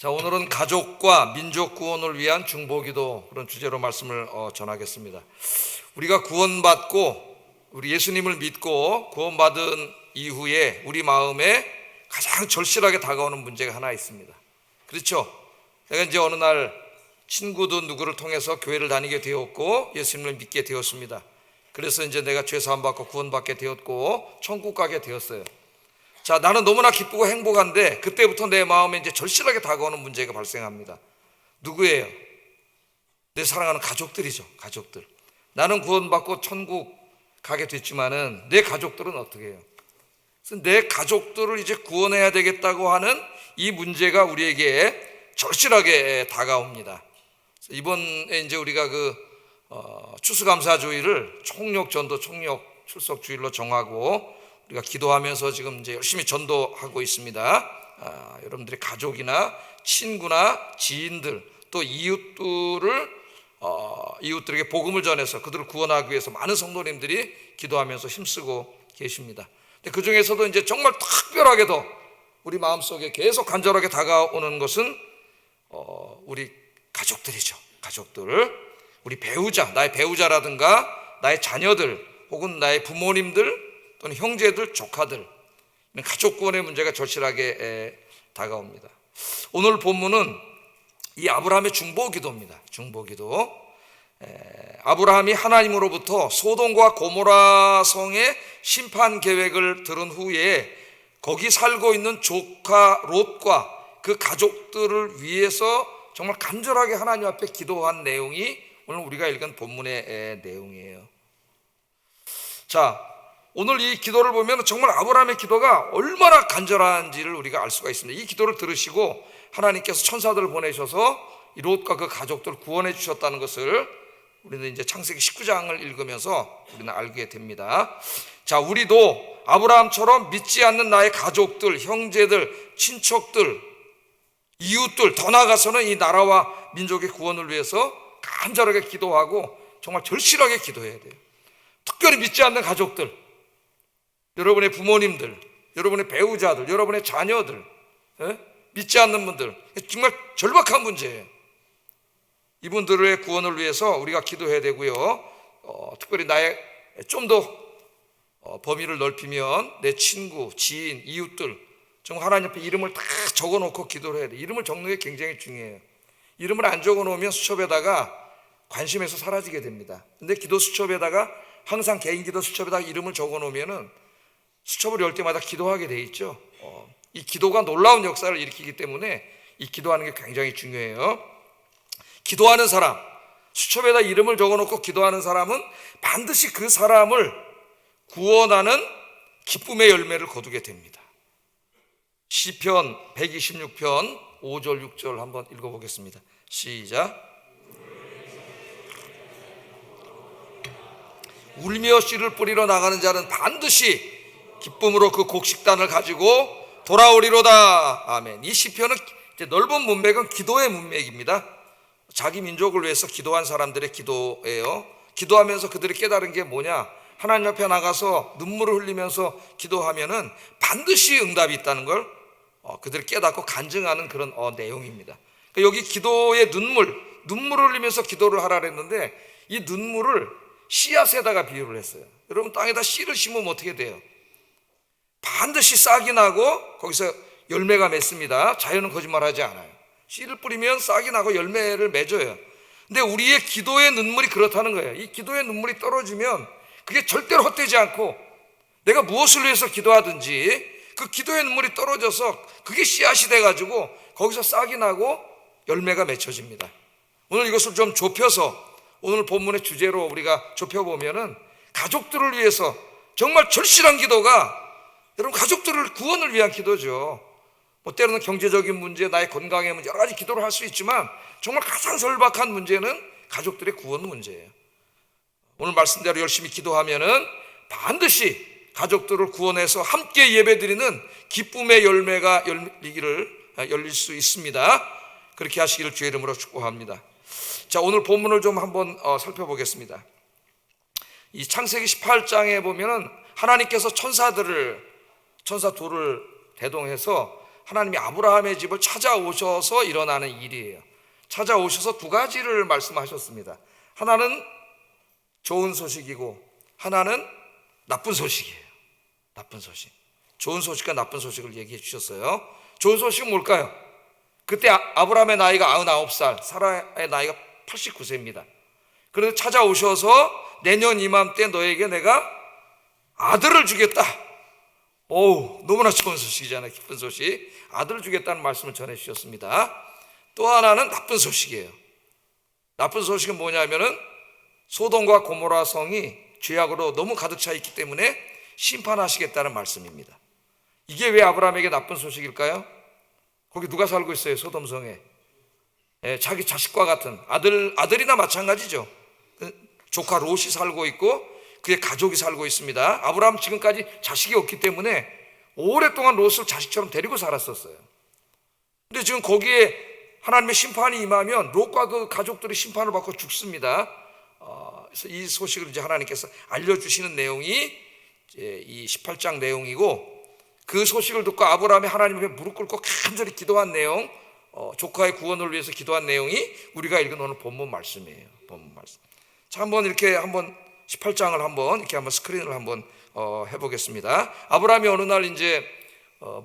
자, 오늘은 가족과 민족 구원을 위한 중보기도, 그런 주제로 말씀을 전하겠습니다. 우리가 구원받고 우리 예수님을 믿고 구원받은 이후에 우리 마음에 가장 절실하게 다가오는 문제가 하나 있습니다. 그렇죠? 내가 이제 어느 날 친구도 누구를 통해서 교회를 다니게 되었고 예수님을 믿게 되었습니다. 그래서 이제 내가 죄 사함 받고 구원받게 되었고 천국 가게 되었어요. 자, 나는 너무나 기쁘고 행복한데 그때부터 내 마음에 이제 절실하게 다가오는 문제가 발생합니다. 누구예요? 내 사랑하는 가족들이죠. 가족들. 나는 구원받고 천국 가게 됐지만은 내 가족들은 어떻게 해요? 그래서 내 가족들을 이제 구원해야 되겠다고 하는 이 문제가 우리에게 절실하게 다가옵니다. 이번에 이제 우리가 추수감사주일을 총력전도 총력 출석주일로 정하고 우리가 기도하면서 지금 이제 열심히 전도하고 있습니다. 여러분들의 가족이나 친구나 지인들 또 이웃들에게 복음을 전해서 그들을 구원하기 위해서 많은 성도님들이 기도하면서 힘쓰고 계십니다. 근데 그 중에서도 이제 정말 특별하게도 우리 마음속에 계속 간절하게 다가오는 것은 우리 가족들이죠. 가족들, 우리 배우자, 나의 배우자라든가 나의 자녀들 혹은 나의 부모님들 또는 형제들, 조카들, 가족 구원의 문제가 절실하게 다가옵니다. 오늘 본문은 이 아브라함의 중보기도입니다. 중보기도. 아브라함이 하나님으로부터 소돔과 고모라 성의 심판 계획을 들은 후에 거기 살고 있는 조카 롯과 그 가족들을 위해서 정말 간절하게 하나님 앞에 기도한 내용이 오늘 우리가 읽은 본문의 내용이에요. 자, 오늘 이 기도를 보면 정말 아브라함의 기도가 얼마나 간절한지를 우리가 알 수가 있습니다. 이 기도를 들으시고 하나님께서 천사들을 보내셔서 이 롯과 그 가족들을 구원해 주셨다는 것을 우리는 이제 창세기 19장을 읽으면서 우리는 알게 됩니다. 자, 우리도 아브라함처럼 믿지 않는 나의 가족들, 형제들, 친척들, 이웃들, 더 나아가서는 이 나라와 민족의 구원을 위해서 간절하게 기도하고 정말 절실하게 기도해야 돼요. 특별히 믿지 않는 가족들, 여러분의 부모님들, 여러분의 배우자들, 여러분의 자녀들, 믿지 않는 분들, 정말 절박한 문제예요. 이분들의 구원을 위해서 우리가 기도해야 되고요. 특별히 나의 좀 더 범위를 넓히면 내 친구, 지인, 이웃들, 정말 하나님 앞에 이름을 다 적어놓고 기도를 해야 돼요. 이름을 적는 게 굉장히 중요해요. 이름을 안 적어놓으면 수첩에다가 관심에서 사라지게 됩니다. 근데 기도 수첩에다가 항상 개인 기도 수첩에다가 이름을 적어놓으면은 수첩을 열 때마다 기도하게 돼 있죠. 이 기도가 놀라운 역사를 일으키기 때문에 이 기도하는 게 굉장히 중요해요. 기도하는 사람, 수첩에다 이름을 적어놓고 기도하는 사람은 반드시 그 사람을 구원하는 기쁨의 열매를 거두게 됩니다. 시편 126편 5절 6절 한번 읽어보겠습니다. 시작. 울며 씨를 뿌리러 나가는 자는 반드시 기쁨으로 그 곡식단을 가지고 돌아오리로다. 아멘. 이 시편은 이제 넓은 문맥은 기도의 문맥입니다. 자기 민족을 위해서 기도한 사람들의 기도예요. 기도하면서 그들이 깨달은 게 뭐냐? 하나님 앞에 나가서 눈물을 흘리면서 기도하면은 반드시 응답이 있다는 걸 그들이 깨닫고 간증하는 그런 내용입니다. 그러니까 여기 기도의 눈물을 흘리면서 기도를 하라 그랬는데 이 눈물을 씨앗에다가 비유를 했어요. 여러분, 땅에다 씨를 심으면 어떻게 돼요? 반드시 싹이 나고 거기서 열매가 맺습니다. 자연은 거짓말하지 않아요. 씨를 뿌리면 싹이 나고 열매를 맺어요. 근데 우리의 기도의 눈물이 그렇다는 거예요. 이 기도의 눈물이 떨어지면 그게 절대로 헛되지 않고 내가 무엇을 위해서 기도하든지 그 기도의 눈물이 떨어져서 그게 씨앗이 돼가지고 거기서 싹이 나고 열매가 맺혀집니다. 오늘 이것을 좀 좁혀서 오늘 본문의 주제로 우리가 좁혀보면은 가족들을 위해서 정말 절실한 기도가 여러분 가족들을 구원을 위한 기도죠. 때로는 경제적인 문제, 나의 건강의 문제, 여러 가지 기도를 할 수 있지만 정말 가장 절박한 문제는 가족들의 구원 문제예요. 오늘 말씀대로 열심히 기도하면은 반드시 가족들을 구원해서 함께 예배드리는 기쁨의 열매가 열릴 수 있습니다. 그렇게 하시기를 주의 이름으로 축복합니다. 자, 오늘 본문을 좀 한번 살펴보겠습니다. 이 창세기 18장에 보면은 하나님께서 천사 둘을 대동해서 하나님이 아브라함의 집을 찾아오셔서 일어나는 일이에요. 찾아오셔서 두 가지를 말씀하셨습니다. 하나는 좋은 소식이고 하나는 나쁜 소식이에요. 나쁜 소식. 좋은 소식과 나쁜 소식을 얘기해 주셨어요. 좋은 소식은 뭘까요? 그때 아브라함의 나이가 99살, 사라의 나이가 89세입니다. 그래서 찾아오셔서 내년 이맘때 너에게 내가 아들을 주겠다. 오우, 너무나 좋은 소식이잖아요. 기쁜 소식. 아들을 주겠다는 말씀을 전해 주셨습니다. 또 하나는 나쁜 소식이에요. 나쁜 소식은 뭐냐면은 소돔과 고모라 성이 죄악으로 너무 가득 차 있기 때문에 심판하시겠다는 말씀입니다. 이게 왜 아브라함에게 나쁜 소식일까요? 거기 누가 살고 있어요? 소돔성에. 자기 자식과 같은 아들이나 마찬가지죠. 조카 롯이 살고 있고 그의 가족이 살고 있습니다. 아브라함 지금까지 자식이 없기 때문에 오랫동안 롯을 자식처럼 데리고 살았었어요. 근데 지금 거기에 하나님의 심판이 임하면 롯과 그 가족들이 심판을 받고 죽습니다. 그래서 이 소식을 이제 하나님께서 알려주시는 내용이 이 18장 내용이고, 그 소식을 듣고 아브라함이 하나님 앞에 무릎 꿇고 간절히 기도한 내용, 조카의 구원을 위해서 기도한 내용이 우리가 읽은 오늘 본문 말씀이에요. 본문 말씀. 자, 한번 18장을 한번 스크린을 한번 해보겠습니다. 아브라함이 어느 날 이제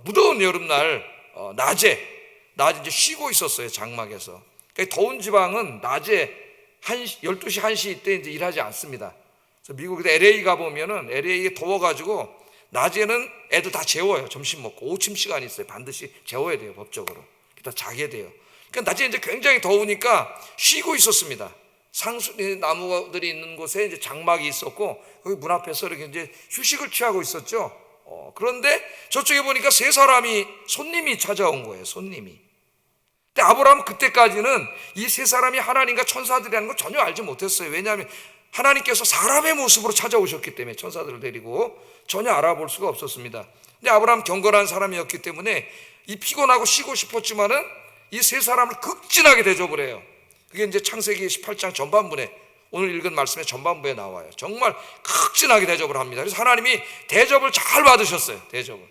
무더운 여름날 낮에 이제 쉬고 있었어요. 장막에서. 그러니까 더운 지방은 낮에 12시, 1시 때 이제 일하지 않습니다. 그래서 미국에 LA 가보면은 LA에 더워가지고 낮에는 애들 다 재워요. 점심 먹고. 오침 시간이 있어요. 반드시 재워야 돼요. 법적으로. 다 자게 돼요. 그러니까 낮에 이제 굉장히 더우니까 쉬고 있었습니다. 상수리 나무들이 있는 곳에 이제 장막이 있었고, 거기 문 앞에서 이렇게 이제 휴식을 취하고 있었죠. 그런데 저쪽에 보니까 세 사람이, 손님이 찾아온 거예요. 손님이. 근데 아브라함은 그때까지는 이 세 사람이 하나님과 천사들이라는 걸 전혀 알지 못했어요. 왜냐하면 하나님께서 사람의 모습으로 찾아오셨기 때문에, 천사들을 데리고 전혀 알아볼 수가 없었습니다. 근데 아브라함 경건한 사람이었기 때문에 이 피곤하고 쉬고 싶었지만은 이 세 사람을 극진하게 대접을 해요. 그게 이제 창세기 18장 전반부에, 오늘 읽은 말씀의 전반부에 나와요. 정말 극진하게 대접을 합니다. 그래서 하나님이 대접을 잘 받으셨어요. 대접을.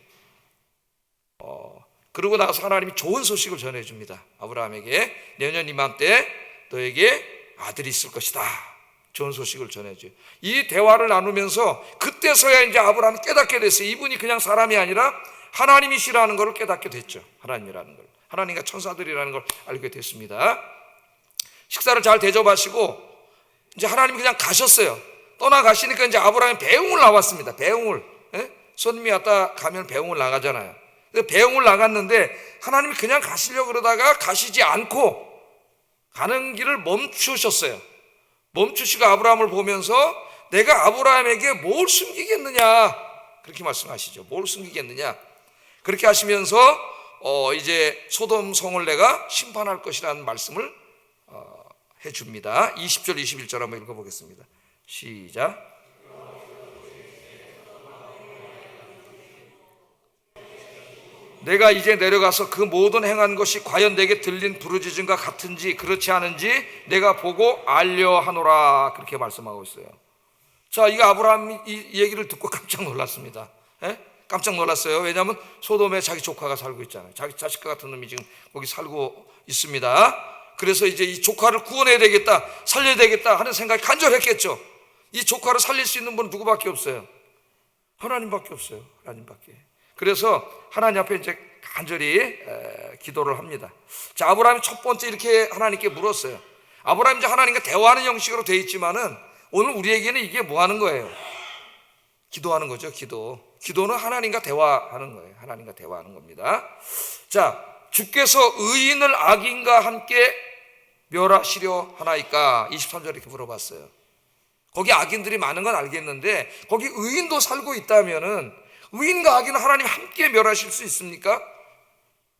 그러고 나서 하나님이 좋은 소식을 전해줍니다. 아브라함에게 내년 이맘때 너에게 아들이 있을 것이다. 좋은 소식을 전해줘요. 이 대화를 나누면서 그때서야 이제 아브라함이 깨닫게 됐어요. 이분이 그냥 사람이 아니라 하나님이시라는 것을 깨닫게 됐죠. 하나님이라는 걸. 하나님과 천사들이라는 걸 알게 됐습니다. 식사를 잘 대접하시고 이제 하나님이 그냥 가셨어요. 떠나가시니까 이제 아브라함이 배웅을 나왔습니다. 배웅을. 손님이 왔다 가면 배웅을 나가잖아요. 배웅을 나갔는데 하나님이 그냥 가시려고 그러다가 가시지 않고 가는 길을 멈추셨어요. 멈추시고 아브라함을 보면서 내가 아브라함에게 뭘 숨기겠느냐, 그렇게 말씀하시죠. 뭘 숨기겠느냐. 그렇게 하시면서 이제 소돔 성을 내가 심판할 것이라는 말씀을 해줍니다. 20절 21절 한번 읽어보겠습니다. 시작. 내가 이제 내려가서 그 모든 행한 것이 과연 내게 들린 부르짖음과 같은지 그렇지 않은지 내가 보고 알려하노라, 그렇게 말씀하고 있어요. 자, 이거 아브라함이 이 얘기를 듣고 깜짝 놀랐습니다. 깜짝 놀랐어요. 왜냐하면 소돔에 자기 조카가 살고 있잖아요. 자기 자식과 같은 놈이 지금 거기 살고 있습니다. 그래서 이제 이 조카를 구원해야 되겠다, 살려야 되겠다 하는 생각이 간절했겠죠. 이 조카를 살릴 수 있는 분은 누구밖에 없어요? 하나님밖에 없어요. 하나님밖에. 그래서 하나님 앞에 이제 간절히 기도를 합니다. 자, 아브라함이 첫 번째 이렇게 하나님께 물었어요. 아브라함이 이제 하나님과 대화하는 형식으로 되어 있지만은 오늘 우리에게는 이게 뭐 하는 거예요? 기도하는 거죠. 기도는 하나님과 대화하는 거예요. 하나님과 대화하는 겁니다. 자, 주께서 의인을 악인과 함께 멸하시려 하나이까? 23절 이렇게 물어봤어요. 거기 악인들이 많은 건 알겠는데 거기 의인도 살고 있다면은 의인과 악인은 하나님 함께 멸하실 수 있습니까?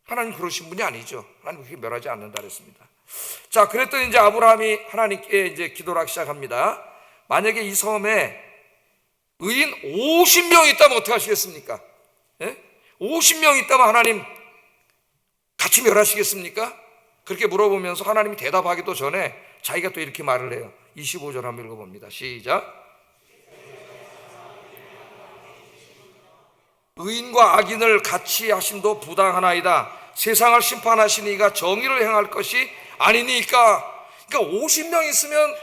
하나님 그러신 분이 아니죠. 하나님 그렇게 멸하지 않는다 그랬습니다. 자, 그랬더니 이제 아브라함이 하나님께 이제 기도를 하기 시작합니다. 만약에 이 섬에 의인 50명 있다면 어떻게 하시겠습니까? 50명 있다면 하나님 같이 멸하시겠습니까? 그렇게 물어보면서 하나님이 대답하기도 전에 자기가 또 이렇게 말을 해요. 25절 한번 읽어봅니다. 시작. 의인과 악인을 같이 하심도 부당하나이다. 세상을 심판하시니 이가 정의를 행할 것이 아니니까. 그러니까 50명 있으면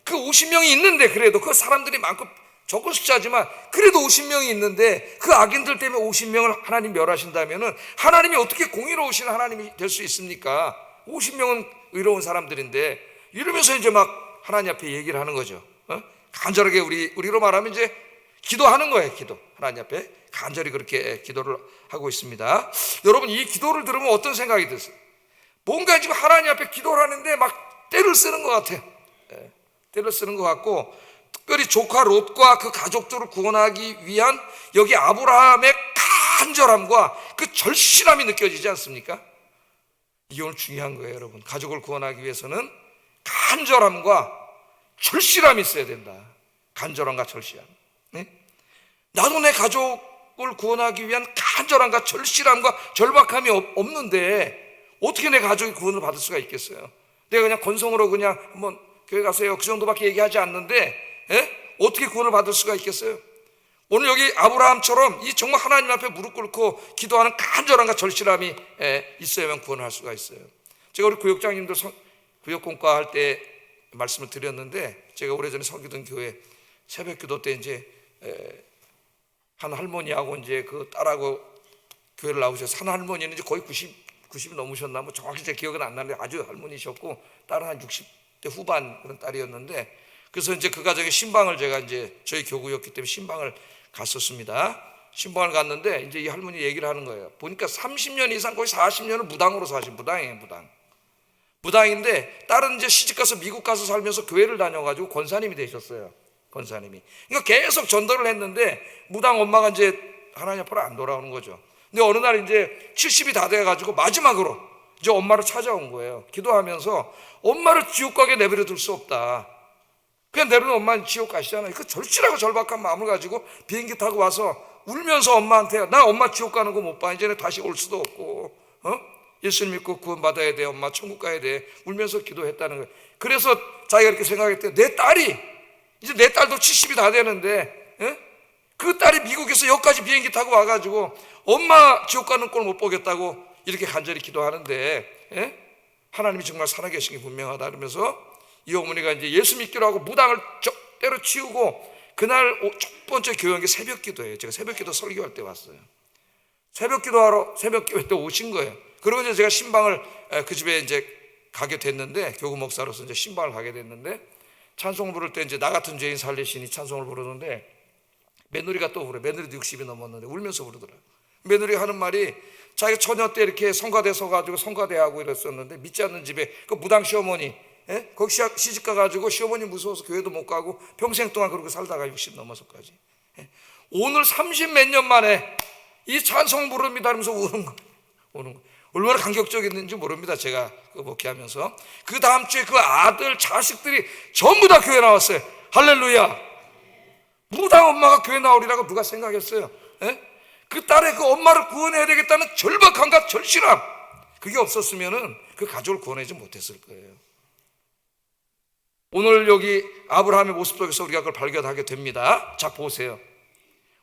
그 50명이 있는데, 그래도 그 사람들이 많고 적은 숫자지만 그래도 50명이 있는데 그 악인들 때문에 50명을 하나님 멸하신다면은 하나님이 어떻게 공의로우신 하나님이 될 수 있습니까? 50명은 의로운 사람들인데. 이러면서 이제 막 하나님 앞에 얘기를 하는 거죠. 간절하게 우리로 말하면 이제 기도하는 거예요. 기도. 하나님 앞에 간절히 그렇게 기도를 하고 있습니다. 여러분, 이 기도를 들으면 어떤 생각이 드세요? 뭔가 지금 하나님 앞에 기도를 하는데 막 때를 쓰는 것 같아요. 때를 쓰는 것 같고, 특별히 조카 롯과 그 가족들을 구원하기 위한 여기 아브라함의 간절함과 그 절실함이 느껴지지 않습니까? 이게 오늘 중요한 거예요, 여러분. 가족을 구원하기 위해서는 간절함과 절실함이 있어야 된다. 간절함과 절실함. 네? 나도 내 가족을 구원하기 위한 간절함과 절실함과 절박함이 없는데 어떻게 내 가족이 구원을 받을 수가 있겠어요? 내가 그냥 건성으로 그냥 한번 교회 가세요, 그 정도밖에 얘기하지 않는데 어떻게 구원을 받을 수가 있겠어요? 오늘 여기 아브라함처럼 이 정말 하나님 앞에 무릎 꿇고 기도하는 간절함과 절실함이 있어야만 구원을 할 수가 있어요. 제가 우리 구역장님들 구역공과 할 때 말씀을 드렸는데, 제가 오래전에 섬기던 교회 새벽 기도 때 이제 한 할머니하고 이제 그 딸하고 교회를 나오셔서, 한 할머니는 이제 거의 90이 넘으셨나 뭐 정확히 제 기억은 안 나는데 아주 할머니셨고, 딸은 한 60대 후반 그런 딸이었는데, 그래서 이제 그 가정의 신방을 제가 이제 저희 교구였기 때문에 신방을 갔었습니다. 신방을 갔는데 이제 이 할머니 얘기를 하는 거예요. 보니까 30년 이상 거의 40년을 무당으로 사신, 무당이에요, 무당인데 딸은 이제 시집가서 미국 가서 살면서 교회를 다녀가지고 권사님이 되셨어요. 권사님이. 그러니까 계속 전도를 했는데 무당 엄마가 이제 하나님 앞으로 안 돌아오는 거죠. 근데 어느 날 이제 70이 다 돼가지고 마지막으로 이제 엄마를 찾아온 거예요. 기도하면서 엄마를 지옥 가게 내버려 둘 수 없다. 그냥 내려놓은 엄마는 지옥 가시잖아요. 그 절실하고 절박한 마음을 가지고 비행기 타고 와서 울면서 엄마한테, 나 엄마 지옥 가는 거 못 봐. 이제는 다시 올 수도 없고, 예수님 믿고 구원 받아야 돼. 엄마 천국 가야 돼. 울면서 기도했다는 거예요. 그래서 자기가 이렇게 생각했대요. 내 딸이, 이제 내 딸도 70이 다 되는데, 그 딸이 미국에서 여기까지 비행기 타고 와가지고 엄마 지옥 가는 꼴 못 보겠다고 이렇게 간절히 기도하는데, 하나님이 정말 살아계신 게 분명하다. 그러면서 이 어머니가 이제 예수 믿기로 하고 무당을 때려치우고, 그날 첫 번째 교회한 게 새벽 기도예요. 제가 새벽 기도 설교할 때 왔어요. 새벽 기도하러 새벽 기도회 때 오신 거예요. 그리고 이제 제가 신방을 그 집에 이제 가게 됐는데, 교구 목사로서 이제 신방을 가게 됐는데, 찬송을 부를 때 이제 나 같은 죄인 살리시니 찬송을 부르는데, 며느리가 또 그래. 며느리도 60이 넘었는데 울면서 부르더라고요. 며느리가 하는 말이, 자기가 처녀 때 이렇게 성가대 서가지고 성가대하고 이랬었는데, 믿지 않는 집에 그 무당 시어머니, 거기 시집 가가지고 시어머니 무서워서 교회도 못 가고 평생 동안 그러고 살다가 60 넘어서까지, 오늘 30 몇 년 만에 이 찬송 부릅니다 하면서 우는 거. 얼마나 감격적이었는지 모릅니다. 제가 그 목회하면서 그 다음 주에 그 아들 자식들이 전부 다 교회 나왔어요. 할렐루야. 무당 엄마가 교회 나오리라고 누가 생각했어요? 그 딸의 그 엄마를 구원해야 되겠다는 절박함과 절실함, 그게 없었으면은 그 가족을 구원하지 못했을 거예요. 오늘 여기 아브라함의 모습 속에서 우리가 그걸 발견하게 됩니다. 자, 보세요.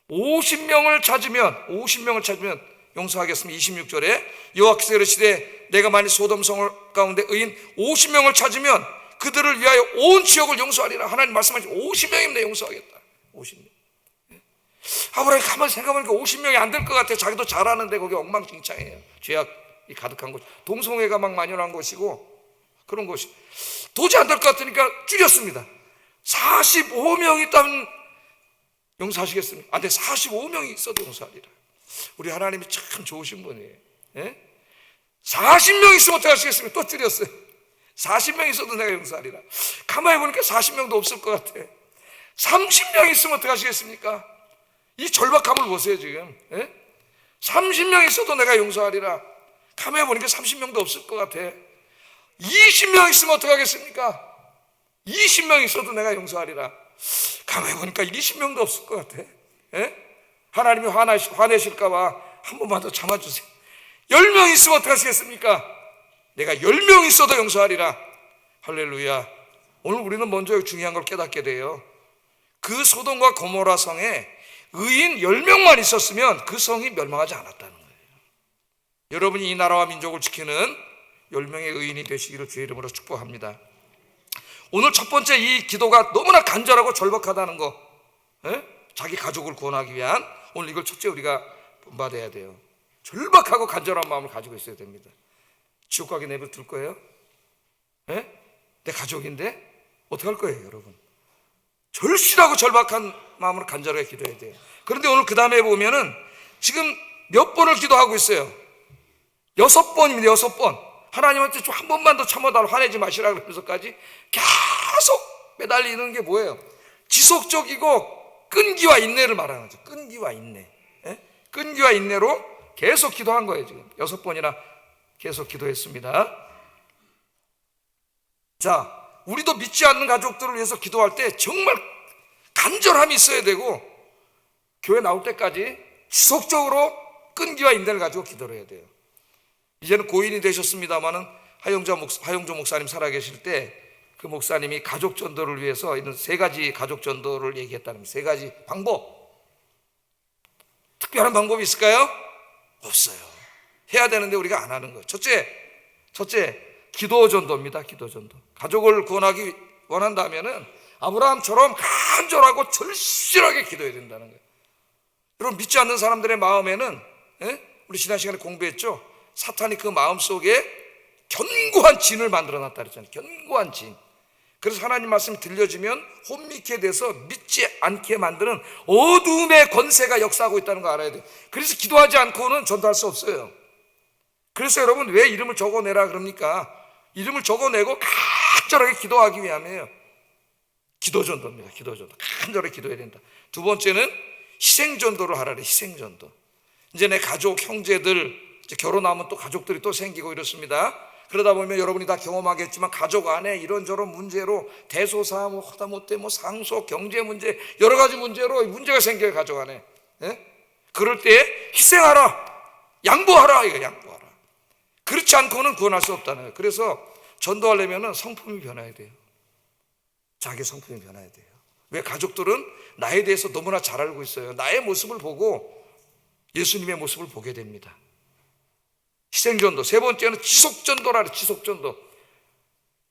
50명을 찾으면 용서하겠습니다. 26절에 여호와께서 이르시되 내가 만일 소돔성 가운데 의인 50명을 찾으면 그들을 위하여 온 지역을 용서하리라. 하나님 말씀하시고 50명이면 내가 용서하겠다. 50명. 아브라함이 가만히 생각해보니까 50명이 안 될 것 같아요. 자기도 잘하는데 거기 엉망진창이에요. 죄악이 가득한 곳, 동성애가 막 만연한 곳이고 그런 곳이 도저히 안 될 것 같으니까 줄였습니다. 45명이 있다면 용서하시겠습니까? 안 돼. 45명이 있어도 용서하리라. 우리 하나님이 참 좋으신 분이에요. 40명 있으면 어떻게 하시겠습니까? 또 줄였어요. 40명 있어도 내가 용서하리라. 가만히 보니까 40명도 없을 것 같아. 30명 있으면 어떻게 하시겠습니까? 이 절박함을 보세요 지금. 30명 있어도 내가 용서하리라. 가만히 보니까 30명도 없을 것 같아. 20명 있으면 어떻게 하겠습니까? 20명 있어도 내가 용서하리라. 가만히 보니까 20명도 없을 것 같아. 하나님이 화내실까 봐 한 번만 더 참아주세요. 10명 있으면 어떻게 하시겠습니까? 내가 10명 있어도 용서하리라. 할렐루야. 오늘 우리는 먼저 중요한 걸 깨닫게 돼요. 그 소돔과 고모라 성에 의인 10명만 있었으면 그 성이 멸망하지 않았다는 거예요. 여러분이 이 나라와 민족을 지키는 10명의 의인이 되시기를 주의 이름으로 축복합니다. 오늘 첫 번째 이 기도가 너무나 간절하고 절박하다는 거, 자기 가족을 구원하기 위한, 오늘 이걸 첫째 우리가 본받아야 돼요. 절박하고 간절한 마음을 가지고 있어야 됩니다. 지옥 가게 내버려둘 거예요? 내 가족인데 어떻게 할 거예요, 여러분? 절실하고 절박한 마음으로 간절하게 기도해야 돼요. 그런데 오늘 그 다음에 보면은 지금 몇 번을 기도하고 있어요? 6번입니다. 6번. 하나님한테 좀 한 번만 더 참아달라고, 화내지 마시라 그러면서까지 계속 매달리는 게 뭐예요? 지속적이고 끈기와 인내를 말하는 거죠. 끈기와 인내. 끈기와 인내로 계속 기도한 거예요. 지금 6번이나 계속 기도했습니다. 자, 우리도 믿지 않는 가족들을 위해서 기도할 때 정말 간절함이 있어야 되고, 교회 나올 때까지 지속적으로 끈기와 인내를 가지고 기도를 해야 돼요. 이제는 고인이 되셨습니다마는 하용조 목사님 살아계실 때 그 목사님이 가족 전도를 위해서 이런 3가지 가족 전도를 얘기했다는, 3가지 방법. 특별한 방법이 있을까요? 없어요. 해야 되는데 우리가 안 하는 거예요. 첫째, 기도 전도입니다. 기도 전도. 가족을 구원하기 원한다면은 아브라함처럼 간절하고 절실하게 기도해야 된다는 거예요. 여러분, 믿지 않는 사람들의 마음에는, 우리 지난 시간에 공부했죠? 사탄이 그 마음 속에 견고한 진을 만들어 놨다 그랬잖아요. 견고한 진. 그래서 하나님 말씀이 들려지면 혼미케 돼서 믿지 않게 만드는 어둠의 권세가 역사하고 있다는 거 알아야 돼요. 그래서 기도하지 않고는 전도할 수 없어요. 그래서 여러분, 왜 이름을 적어내라 그럽니까? 이름을 적어내고 간절하게 기도하기 위함이에요. 기도전도입니다. 기도전도. 간절하게 기도해야 된다. 두 번째는 희생전도를 하라 그래요. 희생전도. 이제 내 가족, 형제들, 이제 결혼하면 또 가족들이 또 생기고 이렇습니다. 그러다 보면 여러분이 다 경험하겠지만 가족 안에 이런저런 문제로 대소사, 허다못해 상속, 경제 문제, 여러 가지 문제로 문제가 생겨요, 가족 안에. 그럴 때 희생하라, 양보하라, 이거 양보하라. 그렇지 않고는 구원할 수 없다는 거예요. 그래서 전도하려면 성품이 변해야 돼요. 자기 성품이 변해야 돼요. 왜? 가족들은 나에 대해서 너무나 잘 알고 있어요. 나의 모습을 보고 예수님의 모습을 보게 됩니다. 희생전도. 세 번째는 지속전도라. 지속전도.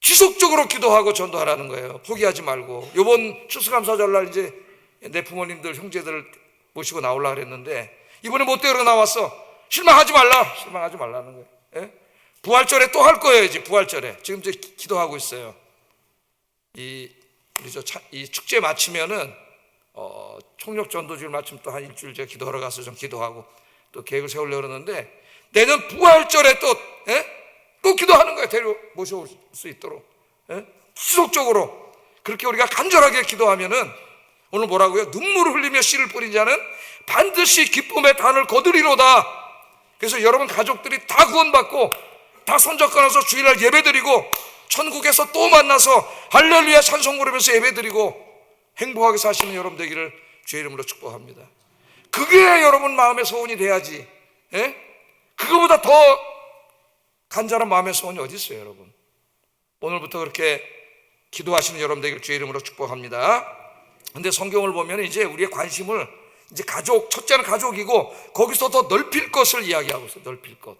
지속적으로 기도하고 전도하라는 거예요. 포기하지 말고. 이번 추수감사절날 이제 내 부모님들, 형제들을 모시고 나오려고 그랬는데 이번에 못 되러 나왔어. 실망하지 말라는 거예요. 부활절에 또 할 거예요. 이제 부활절에 지금 이제 기도하고 있어요. 이 축제 마치면은 총력 전도주일 마치면 또 한 일주일 제가 기도하러 가서 좀 기도하고 또 계획을 세우려고 그러는데, 내년 부활절에 또 기도하는 거예요. 데려 모셔올 수 있도록. 지속적으로 그렇게 우리가 간절하게 기도하면은, 오늘 뭐라고요? 눈물을 흘리며 씨를 뿌린 자는 반드시 기쁨의 단을 거두리로다. 그래서 여러분 가족들이 다 구원받고 다 손잡고 나서 주일날 예배드리고 천국에서 또 만나서 할렐루야 찬송 부르면서 예배드리고 행복하게 사시는 여러분 되기를 주의 이름으로 축복합니다. 그게 여러분 마음의 소원이 돼야지. 그거보다 더 간절한 마음의 소원이 어디 있어요, 여러분? 오늘부터 그렇게 기도하시는 여러분 되기를 주의 이름으로 축복합니다. 근데 성경을 보면 이제 우리의 관심을 이제 가족, 첫째는 가족이고 거기서 더 넓힐 것을 이야기하고 있어요. 넓힐 것.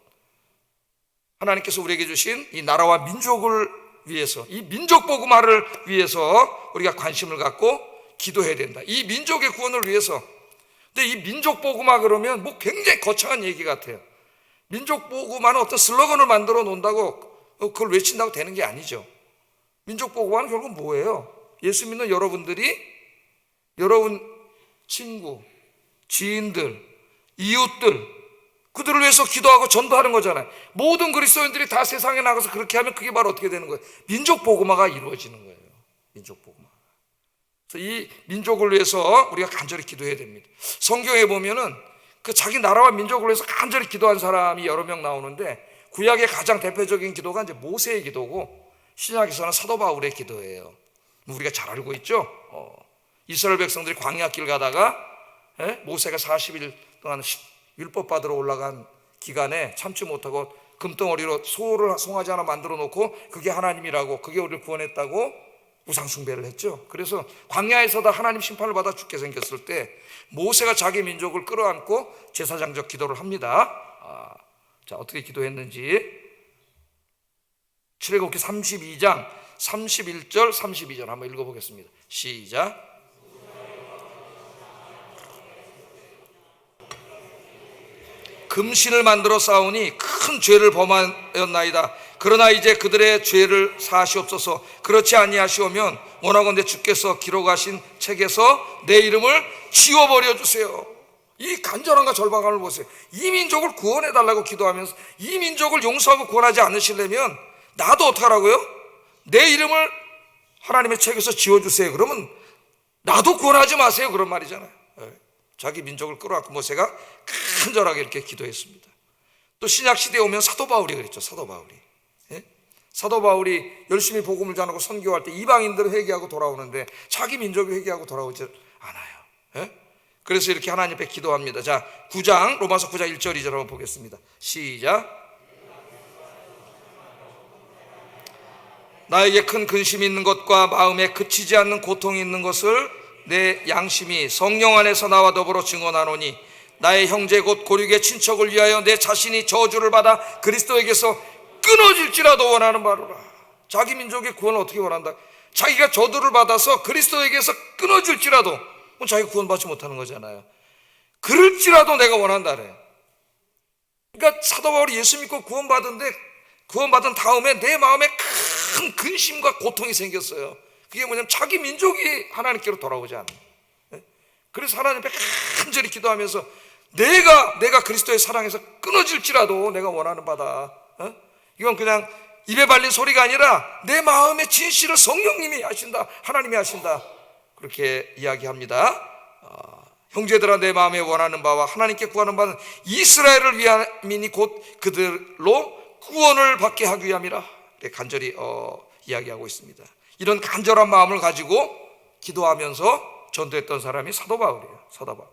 하나님께서 우리에게 주신 이 나라와 민족을 위해서, 이 민족 복음화를 위해서 우리가 관심을 갖고 기도해야 된다. 이 민족의 구원을 위해서. 근데 이 민족 복음화 그러면 굉장히 거창한 얘기 같아요. 민족 복음화는 어떤 슬로건을 만들어 놓는다고 그걸 외친다고 되는 게 아니죠. 민족 복음화는 결국 뭐예요? 예수 믿는 여러분들이 여러분 친구, 지인들, 이웃들, 그들을 위해서 기도하고 전도하는 거잖아요. 모든 그리스도인들이 다 세상에 나가서 그렇게 하면 그게 바로 어떻게 되는 거예요? 민족 복음화가 이루어지는 거예요. 민족 복음화. 그래서 이 민족을 위해서 우리가 간절히 기도해야 됩니다. 성경에 보면은 그 자기 나라와 민족을 위해서 간절히 기도한 사람이 여러 명 나오는데, 구약의 가장 대표적인 기도가 이제 모세의 기도고, 신약에서는 사도 바울의 기도예요. 우리가 잘 알고 있죠. 이스라엘 백성들이 광야길 가다가 모세가 40일 동안 율법 받으러 올라간 기간에 참지 못하고 금덩어리로 소를 송아지 하나 만들어 놓고 그게 하나님이라고, 그게 우리를 구원했다고 우상 숭배를 했죠. 그래서 광야에서다 하나님 심판을 받아 죽게 생겼을 때 모세가 자기 민족을 끌어안고 제사장적 기도를 합니다. 자, 어떻게 기도했는지 출애굽기 32장 31절 32절 한번 읽어보겠습니다. 시작. 금신을 만들어 쌓으니 큰 죄를 범하였나이다. 그러나 이제 그들의 죄를 사하시옵소서. 그렇지 아니하시오면 원하건대 주께서 기록하신 책에서 내 이름을 지워버려 주세요. 이 간절함과 절박함을 보세요. 이 민족을 구원해달라고 기도하면서 이 민족을 용서하고 구원하지 않으시려면 나도 어떡하라고요? 내 이름을 하나님의 책에서 지워주세요. 그러면 나도 구원하지 마세요. 그런 말이잖아요. 자기 민족을 끌어안고 모세가 간절하게 이렇게 기도했습니다. 또 신약시대에 오면 사도 바울이 그랬죠. 사도 바울이. 사도 바울이 열심히 복음을 전하고 선교할 때 이방인들은 회개하고 돌아오는데 자기 민족이 회개하고 돌아오지 않아요. 그래서 이렇게 하나님 앞에 기도합니다. 자, 9장 로마서 9장 1절 2절 한번 보겠습니다. 시작. 나에게 큰 근심이 있는 것과 마음에 그치지 않는 고통이 있는 것을 내 양심이 성령 안에서 나와 더불어 증언하노니 나의 형제 곧 고륙의 친척을 위하여 내 자신이 저주를 받아 그리스도에게서 끊어질지라도 원하는 바로라. 자기 민족의 구원을 어떻게 원한다? 자기가 저주를 받아서 그리스도에게서 끊어질지라도 자기가 구원받지 못하는 거잖아요. 그럴지라도 내가 원한다래. 그러니까 사도 바울이 예수 믿고 구원받은 다음에 내 마음에 큰 근심과 고통이 생겼어요. 그게 뭐냐면 자기 민족이 하나님께로 돌아오지 않는. 그래서 하나님 앞에 간절히 기도하면서 내가 그리스도의 사랑에서 끊어질지라도 내가 원하는 바다. 이건 그냥 입에 발린 소리가 아니라 내 마음의 진실을 성령님이 하신다. 하나님이 하신다. 그렇게 이야기합니다. 형제들아 내 마음에 원하는 바와 하나님께 구하는 바는 이스라엘을 위함이니 곧 그들로 구원을 받게 하기 위함이라. 간절히 이야기하고 있습니다. 이런 간절한 마음을 가지고 기도하면서 전도했던 사람이 사도 바울이에요. 사도 바울.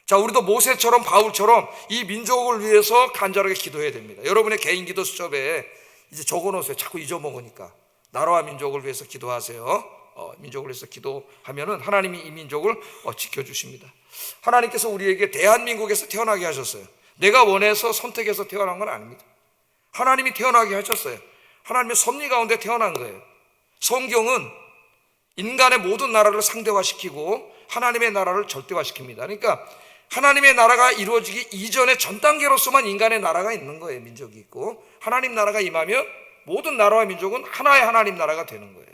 자, 우리도 모세처럼 바울처럼 이 민족을 위해서 간절하게 기도해야 됩니다. 여러분의 개인 기도 수첩에 이제 적어놓으세요. 자꾸 잊어먹으니까. 나라와 민족을 위해서 기도하세요. 민족을 위해서 기도하면은 하나님이 이 민족을 지켜주십니다. 하나님께서 우리에게 대한민국에서 태어나게 하셨어요. 내가 원해서 선택해서 태어난 건 아닙니다. 하나님이 태어나게 하셨어요. 하나님의 섭리 가운데 태어난 거예요. 성경은 인간의 모든 나라를 상대화시키고 하나님의 나라를 절대화시킵니다. 그러니까 하나님의 나라가 이루어지기 이전의 전 단계로서만 인간의 나라가 있는 거예요. 민족이 있고 하나님 나라가 임하면 모든 나라와 민족은 하나의 하나님 나라가 되는 거예요.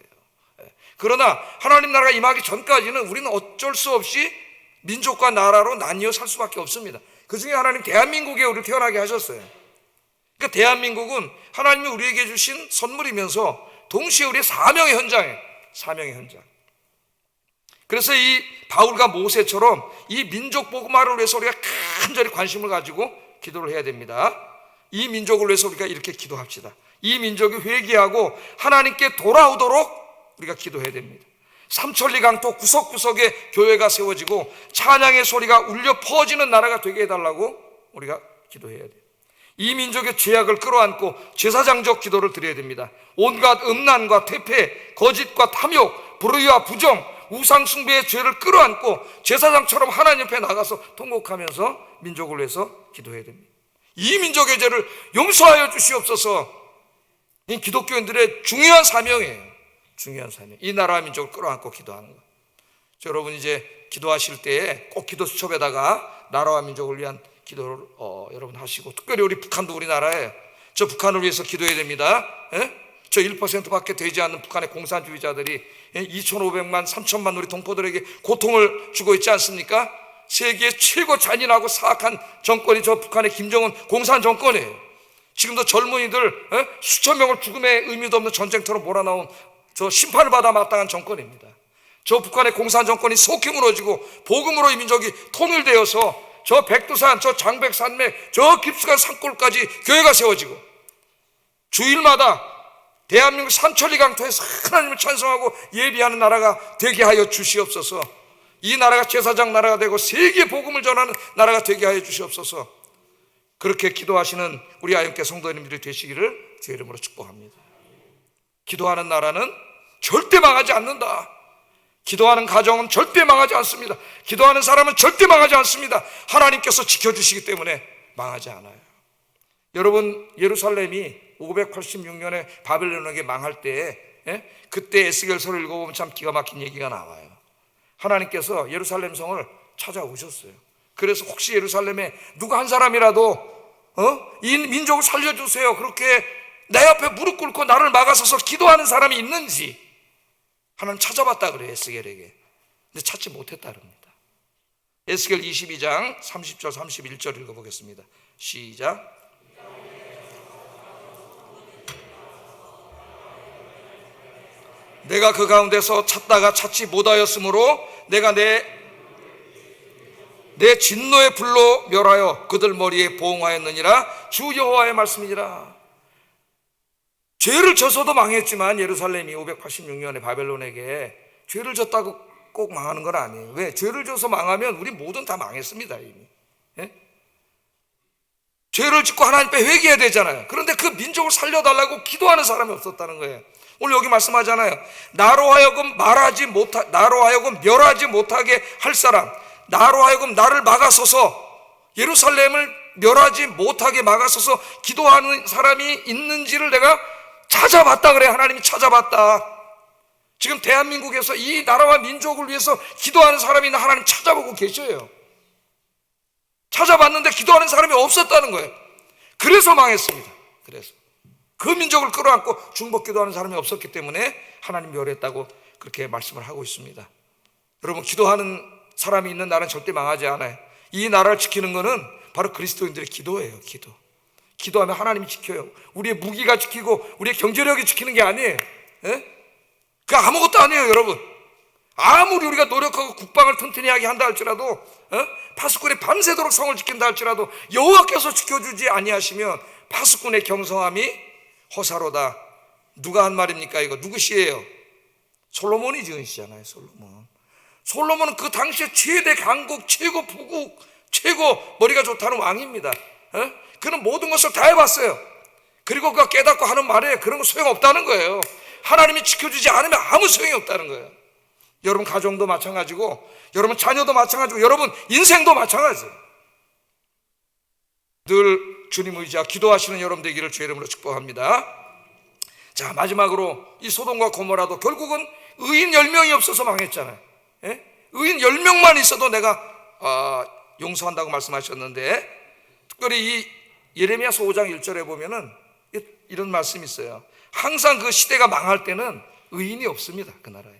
그러나 하나님 나라가 임하기 전까지는 우리는 어쩔 수 없이 민족과 나라로 나뉘어 살 수밖에 없습니다. 그 중에 하나님 대한민국에 우리를 태어나게 하셨어요. 그러니까 대한민국은 하나님이 우리에게 주신 선물이면서 동시에 우리의 사명의 현장이에요. 사명의 현장. 그래서 이 바울과 모세처럼 이 민족 복음화를 위해서 우리가 간절히 관심을 가지고 기도를 해야 됩니다. 이 민족을 위해서 우리가 이렇게 기도합시다. 이 민족이 회개하고 하나님께 돌아오도록 우리가 기도해야 됩니다. 삼천리 강토 구석구석에 교회가 세워지고 찬양의 소리가 울려 퍼지는 나라가 되게 해달라고 우리가 기도해야 돼요. 이 민족의 죄악을 끌어안고 제사장적 기도를 드려야 됩니다. 온갖 음란과 퇴폐, 거짓과 탐욕, 불의와 부정, 우상 숭배의 죄를 끌어안고 제사장처럼 하나님 앞에 나가서 통곡하면서 민족을 위해서 기도해야 됩니다. 이 민족의 죄를 용서하여 주시옵소서. 이 기독교인들의 중요한 사명이에요. 중요한 사명. 이 나라와 민족을 끌어안고 기도하는 것. 여러분 이제 기도하실 때에 꼭 기도 수첩에다가 나라와 민족을 위한 기도를 여러분 하시고, 특별히 우리 북한도 우리나라에 저 북한을 위해서 기도해야 됩니다. 저 1%밖에 되지 않는 북한의 공산주의자들이 2,500만 3,000만 우리 동포들에게 고통을 주고 있지 않습니까? 세계의 최고 잔인하고 사악한 정권이 저 북한의 김정은 공산 정권이에요. 지금도 젊은이들 수천 명을 죽음의 의미도 없는 전쟁터로 몰아넣은 저 심판을 받아 마땅한 정권입니다. 저 북한의 공산 정권이 속히 무너지고 복음으로 이 민족이 통일되어서 저 백두산, 저 장백산맥, 저 깊숙한 산골까지 교회가 세워지고 주일마다 대한민국 삼천리 강토에서 하나님을 찬송하고 예비하는 나라가 되게 하여 주시옵소서. 이 나라가 제사장 나라가 되고 세계 복음을 전하는 나라가 되게 하여 주시옵소서. 그렇게 기도하시는 우리 아영교 성도님들이 되시기를 주의 이름으로 축복합니다. 기도하는 나라는 절대 망하지 않는다. 기도하는 가정은 절대 망하지 않습니다. 기도하는 사람은 절대 망하지 않습니다. 하나님께서 지켜주시기 때문에 망하지 않아요. 여러분, 예루살렘이 586년에 바벨론에게 망할 때, 그때 에스겔서를 읽어보면 참 기가 막힌 얘기가 나와요. 하나님께서 예루살렘 성을 찾아오셨어요. 그래서 혹시 예루살렘에 누가 한 사람이라도 이 민족을 살려주세요, 그렇게 내 앞에 무릎 꿇고 나를 막아서서 기도하는 사람이 있는지 하나님 찾아봤다 그래요, 에스겔에게. 근데 찾지 못했다 그럽니다. 에스겔 22장 30절 31절 읽어보겠습니다. 시작. 내가 그 가운데서 찾다가 찾지 못하였으므로 내가 내 진노의 불로 멸하여 그들 머리에 보응하였느니라. 주 여호와의 말씀이니라. 죄를 져서도 망했지만 예루살렘이 586년에 바벨론에게 죄를 졌다고 꼭 망하는 건 아니에요. 왜? 죄를 져서 망하면 우리 모든 다 망했습니다 이미. 죄를 짓고 하나님 앞에 회개해야 되잖아요. 그런데 그 민족을 살려달라고 기도하는 사람이 없었다는 거예요. 오늘 여기 말씀하잖아요. 나로 하여금 멸하지 못하게 할 사람, 나로 하여금 나를 막아서서 예루살렘을 멸하지 못하게 막아서서 기도하는 사람이 있는지를 내가 찾아봤다 그래. 하나님이 찾아봤다. 지금 대한민국에서 이 나라와 민족을 위해서 기도하는 사람이 있는 하나님 찾아보고 계셔요. 찾아봤는데 기도하는 사람이 없었다는 거예요. 그래서 망했습니다. 그래서 그 민족을 끌어안고 중보기도하는 사람이 없었기 때문에 하나님 멸했다고 그렇게 말씀을 하고 있습니다. 여러분, 기도하는 사람이 있는 나라는 절대 망하지 않아요. 이 나라를 지키는 것은 바로 그리스도인들의 기도예요. 기도하면 하나님이 지켜요. 우리의 무기가 지키고 우리의 경제력이 지키는 게 아니에요. 그 아무것도 아니에요. 여러분, 아무리 우리가 노력하고 국방을 튼튼히 하게 한다 할지라도, 파수꾼이 밤새도록 성을 지킨다 할지라도 여호와께서 지켜주지 아니하시면 파수꾼의 경성함이 허사로다. 누가 한 말입니까? 이거 누구 시예요? 솔로몬이 지은 시잖아요. 솔로몬은 그 당시에 최대 강국, 최고 부국, 최고 머리가 좋다는 왕입니다. 그는 모든 것을 다 해봤어요. 그리고 그가 깨닫고 하는 말에 그런 거 소용없다는 거예요. 하나님이 지켜주지 않으면 아무 소용이 없다는 거예요. 여러분 가정도 마찬가지고, 여러분 자녀도 마찬가지고, 여러분 인생도 마찬가지예요. 늘 주님 의지하 기도하시는 여러분 되기를 주의 이름으로 축복합니다. 자, 마지막으로 이 소돔과 고모라도 결국은 의인 10명이 없어서 망했잖아요. 의인 10명만 있어도 내가 용서한다고 말씀하셨는데, 특별히 이 예레미야서 5장 1절에 보면은 이런 말씀이 있어요. 항상 그 시대가 망할 때는 의인이 없습니다. 그 나라에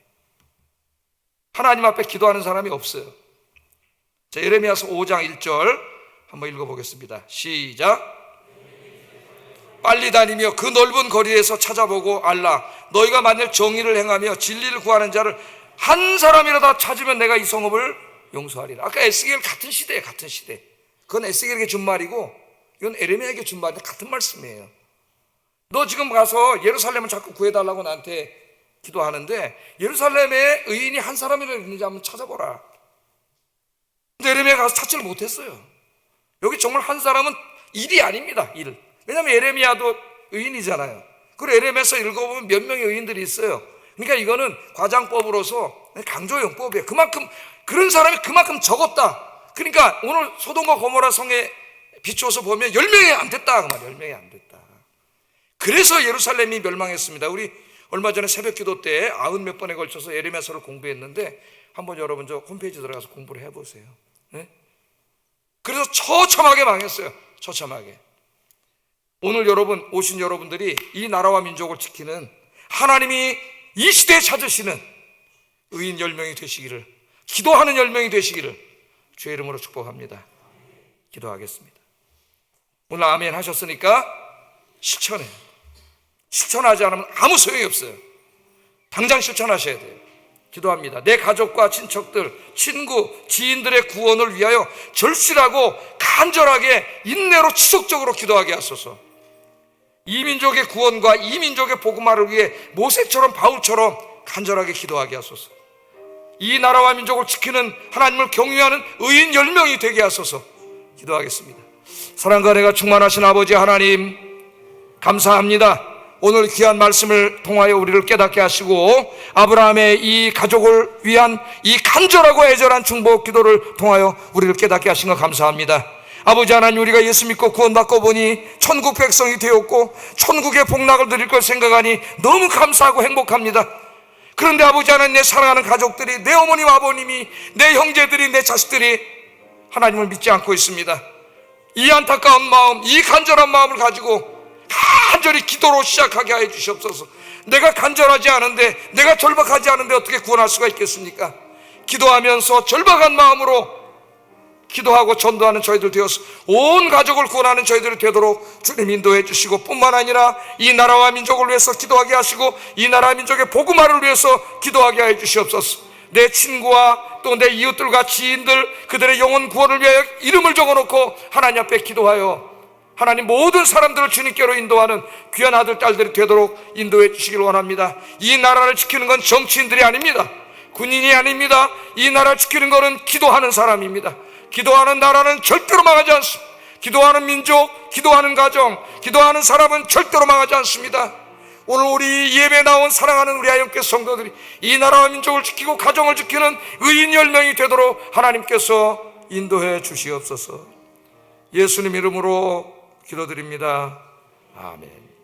하나님 앞에 기도하는 사람이 없어요. 자, 예레미야서 5장 1절 한번 읽어보겠습니다. 시작. 빨리 다니며 그 넓은 거리에서 찾아보고 알라. 너희가 만일 정의를 행하며 진리를 구하는 자를 한 사람이라도 찾으면 내가 이 성읍을 용서하리라. 아까 에스겔 같은 시대예요. 같은 시대. 그건 에스겔에게 준 말이고 이건 에레미야에게 준 말인데 같은 말씀이에요. 너 지금 가서 예루살렘을 자꾸 구해달라고 나한테 기도하는데 예루살렘에 의인이 한 사람이라도 있는지 한번 찾아보라. 근데 에레미야가 가서 찾지를 못했어요. 여기 정말 한 사람은 일이 아닙니다. 일. 왜냐하면 에레미야도 의인이잖아요. 그리고 에레미야서 읽어보면 몇 명의 의인들이 있어요. 그러니까 이거는 과장법으로서 강조용법이에요. 그만큼 그런 사람이 그만큼 적었다. 그러니까 오늘 소돔과 고모라 성에 비추어서 보면 10명이 안 됐다 그 말이에요. 10명이 안 됐다. 그래서 예루살렘이 멸망했습니다. 우리 얼마 전에 새벽기도 때 90몇 번에 걸쳐서 예레미야서를 공부했는데 한번 여러분 저 홈페이지 들어가서 공부를 해보세요. 네? 그래서 처참하게 망했어요. 처참하게. 오늘 여러분 오신 여러분들이 이 나라와 민족을 지키는 하나님이 이 시대에 찾으시는 의인 10명이 되시기를, 기도하는 10명이 되시기를 주의 이름으로 축복합니다. 기도하겠습니다. 오늘 아멘 하셨으니까 실천해요. 실천하지 않으면 아무 소용이 없어요. 당장 실천하셔야 돼요. 기도합니다. 내 가족과 친척들, 친구, 지인들의 구원을 위하여 절실하고 간절하게 인내로 지속적으로 기도하게 하소서. 이 민족의 구원과 이 민족의 복음화를 위해 모세처럼 바울처럼 간절하게 기도하게 하소서. 이 나라와 민족을 지키는 하나님을 경외하는 의인 10명이 되게 하소서. 기도하겠습니다. 사랑과 은혜가 충만하신 아버지 하나님, 감사합니다. 오늘 귀한 말씀을 통하여 우리를 깨닫게 하시고 아브라함의 이 가족을 위한 이 간절하고 애절한 중보 기도를 통하여 우리를 깨닫게 하신 것 감사합니다. 아버지 하나님, 우리가 예수 믿고 구원받고 보니 천국 백성이 되었고 천국의 복락을 누릴 걸 생각하니 너무 감사하고 행복합니다. 그런데 아버지 하나님, 내 사랑하는 가족들이, 내 어머님 아버님이, 내 형제들이, 내 자식들이 하나님을 믿지 않고 있습니다. 이 안타까운 마음, 이 간절한 마음을 가지고 간절히 기도로 시작하게 하여 주시옵소서. 내가 간절하지 않은데, 내가 절박하지 않은데 어떻게 구원할 수가 있겠습니까? 기도하면서 절박한 마음으로 기도하고 전도하는 저희들 되어서 온 가족을 구원하는 저희들이 되도록 주님 인도해 주시고, 뿐만 아니라 이 나라와 민족을 위해서 기도하게 하시고 이 나라 민족의 복음화를 위해서 기도하게 하여 주시옵소서. 내 친구와 또 내 이웃들과 지인들, 그들의 영혼 구원을 위하여 이름을 적어놓고 하나님 앞에 기도하여 하나님 모든 사람들을 주님께로 인도하는 귀한 아들 딸들이 되도록 인도해 주시길 원합니다. 이 나라를 지키는 건 정치인들이 아닙니다. 군인이 아닙니다. 이 나라를 지키는 것은 기도하는 사람입니다. 기도하는 나라는 절대로 망하지 않습니다. 기도하는 민족, 기도하는 가정, 기도하는 사람은 절대로 망하지 않습니다. 오늘 우리 예배 나온 사랑하는 우리 하영교 성도들이 이 나라와 민족을 지키고 가정을 지키는 의인 10명이 되도록 하나님께서 인도해 주시옵소서. 예수님 이름으로 기도드립니다. 아멘.